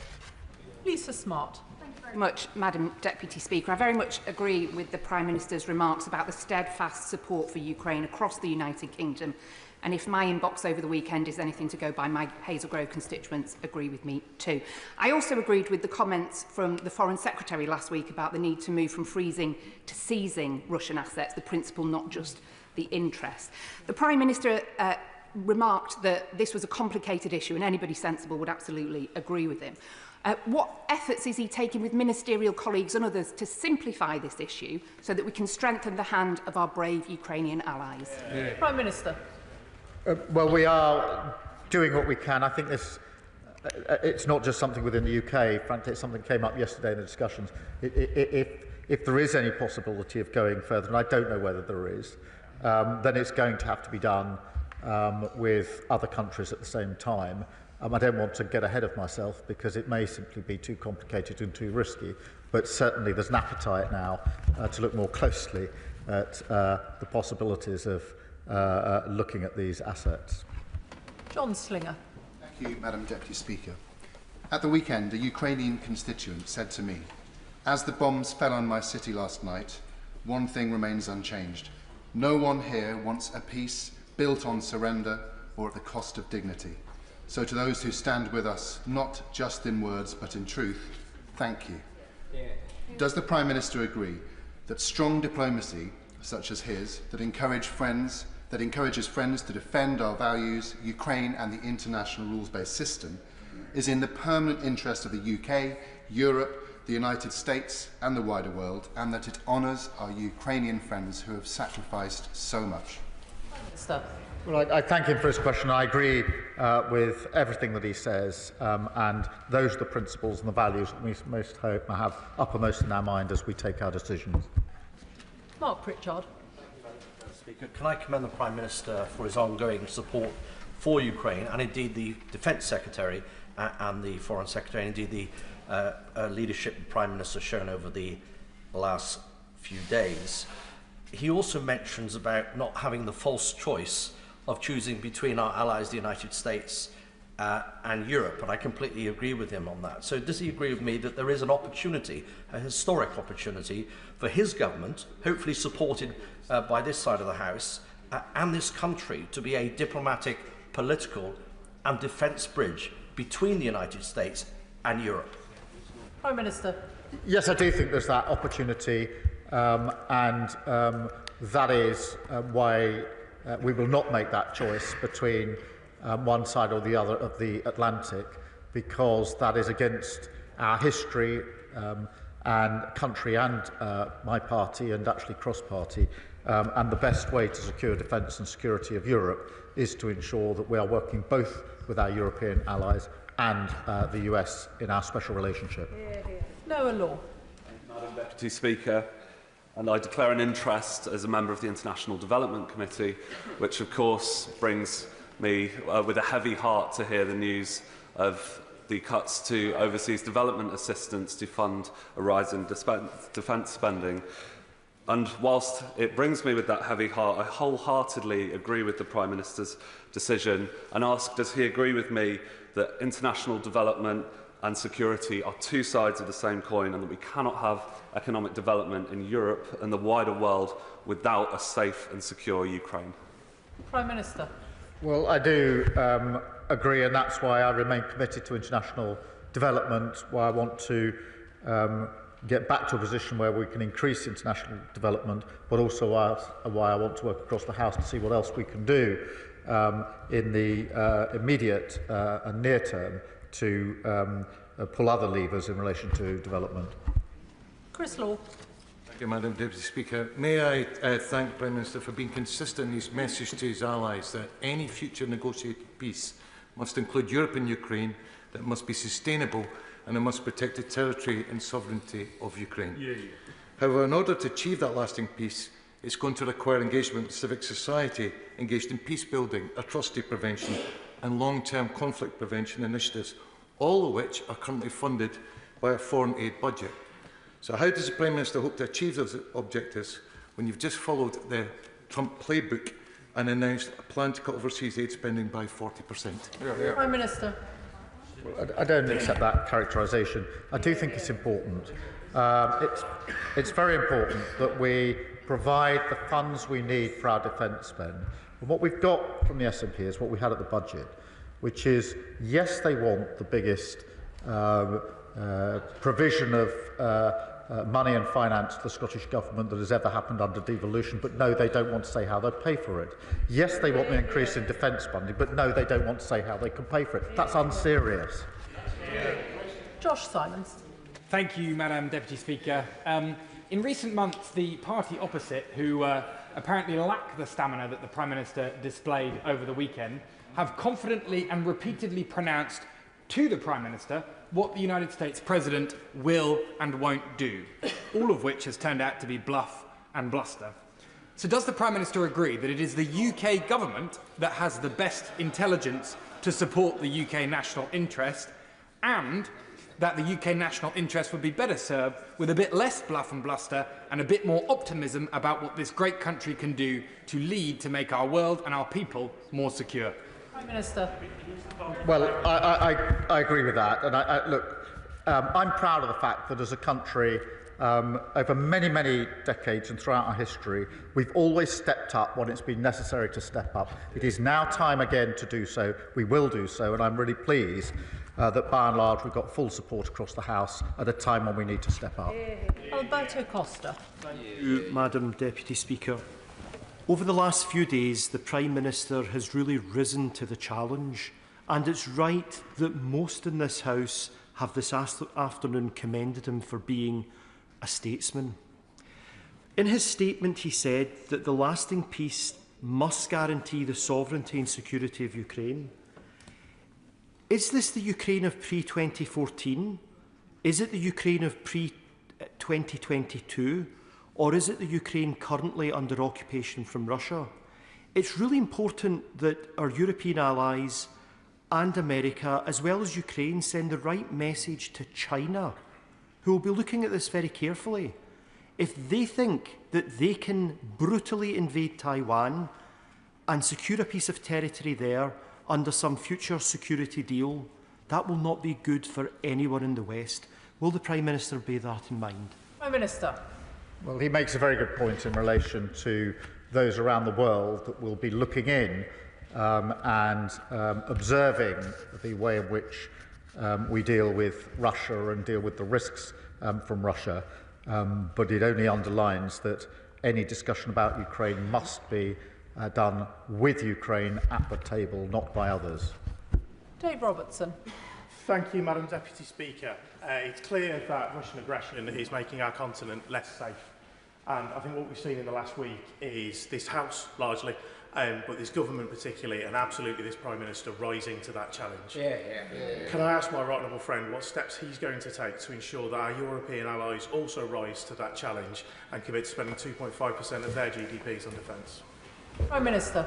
Lisa Smart. Thank you very much, Madam Deputy Speaker. I very much agree with the Prime Minister's remarks about the steadfast support for Ukraine across the United Kingdom. And if my inbox over the weekend is anything to go by, my Hazel Grove constituents agree with me too. I also agreed with the comments from the Foreign Secretary last week about the need to move from freezing to seizing Russian assets, the principle, not just the interest. The Prime Minister remarked that this was a complicated issue and anybody sensible would absolutely agree with him. What efforts is he taking with ministerial colleagues and others to simplify this issue so that we can strengthen the hand of our brave Ukrainian allies? Prime Minister. Well, we are doing what we can. I think it's not just something within the UK. Frankly, it's something that came up yesterday in the discussions. If there is any possibility of going further, and I don't know whether there is, then it's going to have to be done with other countries at the same time. I don't want to get ahead of myself because it may simply be too complicated and too risky, but certainly there's an appetite now to look more closely at the possibilities of looking at these assets. John Slinger. Thank you, Madam Deputy Speaker. At the weekend, a Ukrainian constituent said to me, "As the bombs fell on my city last night, one thing remains unchanged. No one here wants a peace built on surrender or at the cost of dignity. So to those who stand with us, not just in words but in truth, thank you." Does the Prime Minister agree that strong diplomacy, such as his, that encourages friends to defend our values, Ukraine and the international rules-based system, is in the permanent interest of the UK, Europe, the United States and the wider world, and that it honours our Ukrainian friends who have sacrificed so much? Well, I thank him for his question. I agree with everything that he says, and those are the principles and the values that we most hope to have uppermost in our mind as we take our decisions. Mark Pritchard. Speaker, can I commend the Prime Minister for his ongoing support for Ukraine, and indeed the Defence Secretary and the Foreign Secretary, and indeed the leadership the Prime Minister has shown over the last few days. He also mentions about not having the false choice of choosing between our allies, the United States and Europe, and I completely agree with him on that. So does he agree with me that there is an opportunity, a historic opportunity, for his government, hopefully supported by this side of the House, and this country to be a diplomatic, political and defence bridge between the United States and Europe? Prime Minister. Yes, I do think there's that opportunity, and that is why we will not make that choice between one side or the other of the Atlantic, because that is against our history and country and my party and actually cross-party. And the best way to secure defence and security of Europe is to ensure that we are working both with our European allies and the US in our special relationship. Noah Law. Madam Deputy Speaker, and I declare an interest as a member of the International Development Committee, which of course brings me with a heavy heart to hear the news of the cuts to overseas development assistance to fund a rise in defence spending. And whilst it brings me with that heavy heart, I wholeheartedly agree with the Prime Minister's decision and ask, does he agree with me that international development and security are two sides of the same coin, and that we cannot have economic development in Europe and the wider world without a safe and secure Ukraine? Prime Minister. Well, I do agree, and that's why I remain committed to international development, why I want to get back to a position where we can increase international development, but also why I want to work across the House to see what else we can do in the immediate and near term to pull other levers in relation to development. Chris Law. Thank you, Madam Deputy Speaker. May I thank the Prime Minister for being consistent in his message to his allies that any future negotiated peace must include Europe and Ukraine, that must be sustainable and it must protect the territory and sovereignty of Ukraine. However, in order to achieve that lasting peace, it's going to require engagement with civic society engaged in peace building, atrocity prevention and long-term conflict prevention initiatives, all of which are currently funded by a foreign aid budget. So how does the Prime Minister hope to achieve those objectives when you've just followed the Trump playbook and announced a plan to cut overseas aid spending by 40%? Prime Minister. I don't accept that characterisation. I do think it's important. It's very important that we provide the funds we need for our defence spend. And what we've got from the SNP is what we had at the budget, which is, yes, they want the biggest provision of money and finance to the Scottish Government that has ever happened under devolution, but no, they don't want to say how they'll pay for it. Yes, they want the increase in defence funding, but no, they don't want to say how they can pay for it. That's unserious. Josh Simons. Thank you, Madam Deputy Speaker. In recent months, the party opposite, who apparently lack the stamina that the Prime Minister displayed over the weekend, have confidently and repeatedly pronounced to the Prime Minister what the United States President will and won't do, all of which has turned out to be bluff and bluster. So does the Prime Minister agree that it is the UK government that has the best intelligence to support the UK national interest, and that the UK national interest would be better served with a bit less bluff and bluster and a bit more optimism about what this great country can do to lead to make our world and our people more secure? Prime Minister. Well, I agree with that. And look, I'm proud of the fact that as a country, over many, many decades and throughout our history, we've always stepped up when it's been necessary to step up. It is now time again to do so. We will do so, and I'm really pleased that by and large we've got full support across the House at a time when we need to step up. Alberto Costa. Thank you, Madam Deputy Speaker. Over the last few days, the Prime Minister has really risen to the challenge, and it's right that most in this House have this afternoon commended him for being a statesman. In his statement, he said that the lasting peace must guarantee the sovereignty and security of Ukraine. Is this the Ukraine of pre-2014? Is it the Ukraine of pre-2022? Or is it the Ukraine currently under occupation from Russia? It's really important that our European allies and America, as well as Ukraine, send the right message to China, who will be looking at this very carefully. If they think that they can brutally invade Taiwan and secure a piece of territory there under some future security deal, that will not be good for anyone in the West. Will the Prime Minister bear that in mind? Prime Minister. Well, he makes a very good point in relation to those around the world that will be looking in and observing the way in which we deal with Russia and deal with the risks from Russia. But it only underlines that any discussion about Ukraine must be done with Ukraine at the table, not by others. Dave Robertson. Thank you, Madam Deputy Speaker. It's clear that Russian aggression is making our continent less safe. And I think what we've seen in the last week is this House largely, but this government particularly, and absolutely this Prime Minister rising to that challenge. Can I ask my right honourable friend what steps he's going to take to ensure that our European allies also rise to that challenge and commit to spending 2.5% of their GDPs on defence? Prime Minister.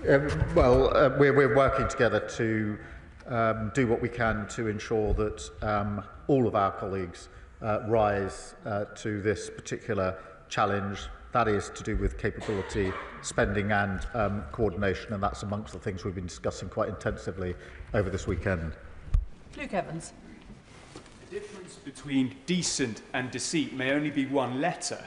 We're working together to do what we can to ensure that all of our colleagues rise to this particular challenge. That is to do with capability, spending and coordination, and that's amongst the things we've been discussing quite intensively over this weekend. Luke Evans. The difference between decent and deceit may only be one letter,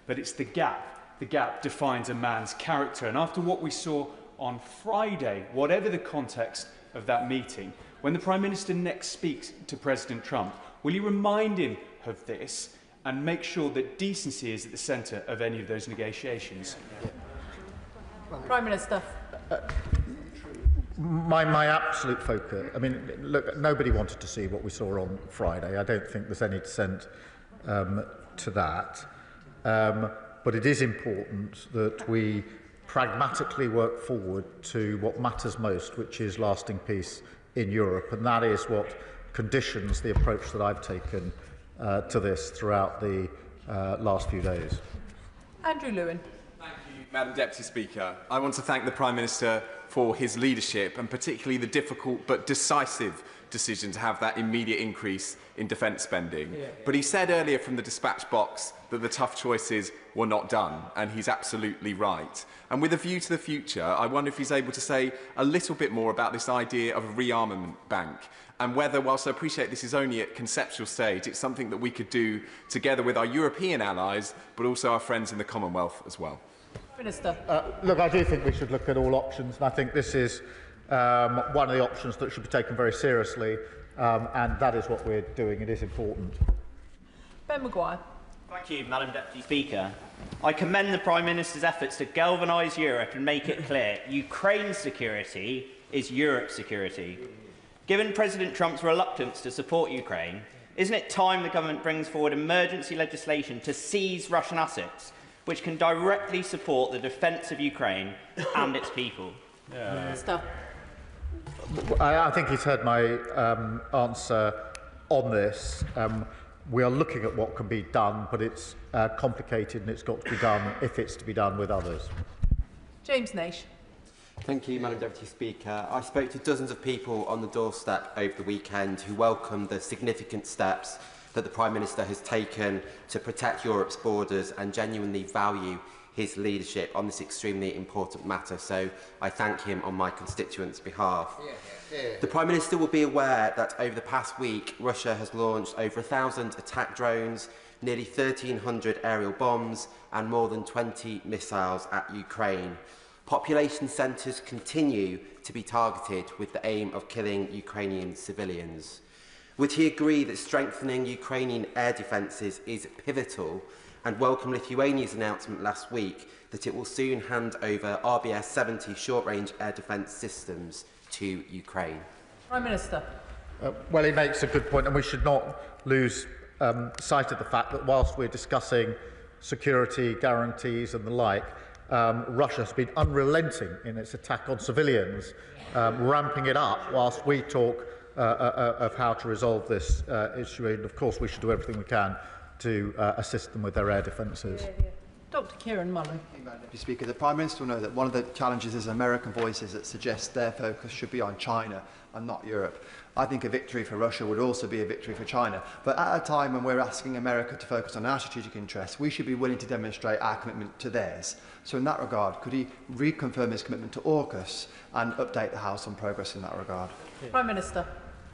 but it's the gap. The gap defines a man's character. And after what we saw on Friday, whatever the context of that meeting, when the Prime Minister next speaks to President Trump, will he remind him of this and make sure that decency is at the centre of any of those negotiations? Prime Minister. My absolute focus, I mean, look, nobody wanted to see what we saw on Friday. I don't think there's any dissent to that. But it is important that we pragmatically work forward to what matters most, which is lasting peace in Europe. And that is what conditions the approach that I've taken to this throughout the last few days. Andrew Lewin. Thank you, Madam Deputy Speaker. I want to thank the Prime Minister for his leadership and particularly the difficult but decisive decision to have that immediate increase in defence spending. But he said earlier from the dispatch box that the tough choices were not done, and he's absolutely right. And with a view to the future, I wonder if he's able to say a little bit more about this idea of a rearmament bank, and whether, whilst I appreciate this is only at conceptual stage, it's something that we could do together with our European allies, but also our friends in the Commonwealth as well. Minister. Look, I do think we should look at all options, and I think this is one of the options that should be taken very seriously, and that is what we're doing. It is important. Ben Maguire. Thank you, Madam Deputy Speaker. I commend the Prime Minister's efforts to galvanise Europe and make it clear Ukraine's security is Europe's security. Given President Trump's reluctance to support Ukraine, isn't it time the government brings forward emergency legislation to seize Russian assets, which can directly support the defence of Ukraine and its people? Minister. I think he's heard my answer on this. We are looking at what can be done, but it's complicated and it's got to be done if it's to be done with others. James Naish. Thank you, Madam Deputy Speaker. I spoke to dozens of people on the doorstep over the weekend who welcomed the significant steps that the Prime Minister has taken to protect Europe's borders and genuinely value his leadership on this extremely important matter. So I thank him on my constituents' behalf. The Prime Minister will be aware that over the past week, Russia has launched over 1,000 attack drones, nearly 1,300 aerial bombs and more than 20 missiles at Ukraine. Population centres continue to be targeted with the aim of killing Ukrainian civilians. Would he agree that strengthening Ukrainian air defences is pivotal, and welcome Lithuania's announcement last week that it will soon hand over RBS-70 short-range air defence systems to Ukraine? Prime Minister. Well, he makes a good point, and we should not lose sight of the fact that whilst we're discussing security guarantees and the like, Russia has been unrelenting in its attack on civilians, ramping it up whilst we talk of how to resolve this issue. And of course, we should do everything we can to assist them with their air defences. Dr. Kieran Mullen. Deputy Speaker, the Prime Minister will know that one of the challenges is American voices that suggest their focus should be on China and not Europe. I think a victory for Russia would also be a victory for China. But at a time when we're asking America to focus on our strategic interests, we should be willing to demonstrate our commitment to theirs. So in that regard, could he reconfirm his commitment to AUKUS and update the House on progress in that regard? Prime Minister.